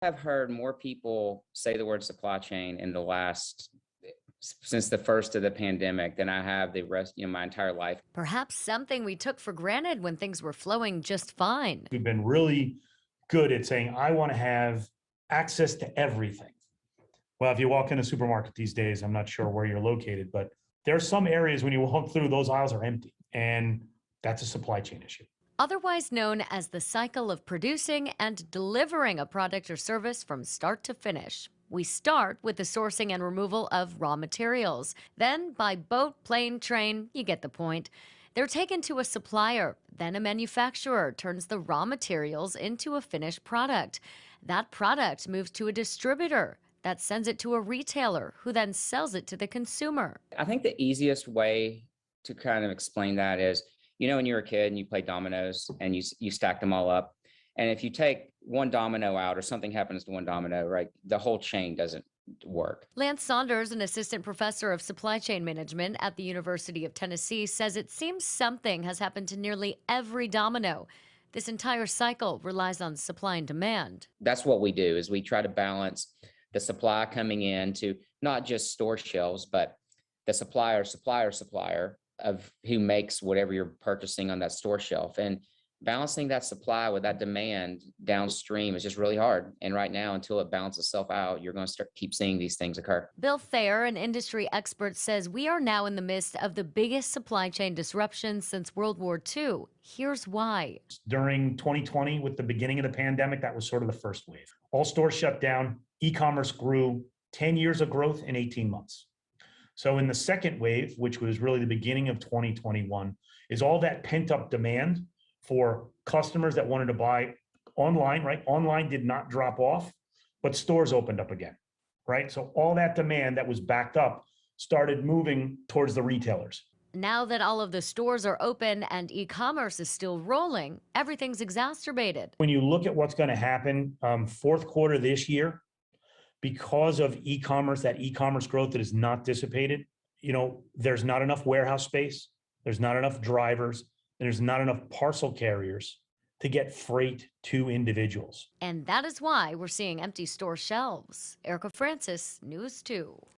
I've heard more people say the word supply chain in the last since the first of the pandemic than I have the rest, my entire life. Perhaps something we took for granted when things were flowing just fine. We've been really good at saying, I want to have access to everything. Well, if you walk in a supermarket these days, I'm not sure where you're located, but there are some areas when you walk through, those aisles are empty. And that's a supply chain issue. Otherwise known as the cycle of producing and delivering a product or service from start to finish. We start with the sourcing and removal of raw materials. Then, by boat, plane, train, you get the point. They're taken to a supplier. Then, a manufacturer turns the raw materials into a finished product. That product moves to a distributor that sends it to a retailer who then sells it to the consumer. I think the easiest way to kind of explain that is, when you were a kid and you played dominoes and you stacked them all up, and if you take one domino out or something happens to one domino, right, the whole chain doesn't work. Lance Saunders, an assistant professor of supply chain management at the University of Tennessee, says it seems something has happened to nearly every domino. This entire cycle relies on supply and demand. That's what we do is we try to balance the supply coming in to not just store shelves, but the supplier of who makes whatever you're purchasing on that store shelf. And balancing that supply with that demand downstream is just really hard. And right now, until it balances itself out, you're going to keep seeing these things occur. Bill Thayer, an industry expert, says we are now in the midst of the biggest supply chain disruption since World War II. Here's why. During 2020, with the beginning of the pandemic, that was sort of the first wave. All stores shut down. E-commerce grew 10 years of growth in 18 months. So in the second wave, which was really the beginning of 2021, is all that pent up demand for customers that wanted to buy online, right? Online did not drop off, but stores opened up again, right? So all that demand that was backed up started moving towards the retailers. Now that all of the stores are open and e-commerce is still rolling, everything's exacerbated. When you look at what's going to happen fourth quarter this year, because of e-commerce, that e-commerce growth that is not dissipated, there's not enough warehouse space, there's not enough drivers, and there's not enough parcel carriers to get freight to individuals. And that is why we're seeing empty store shelves. Erica Francis, News 2.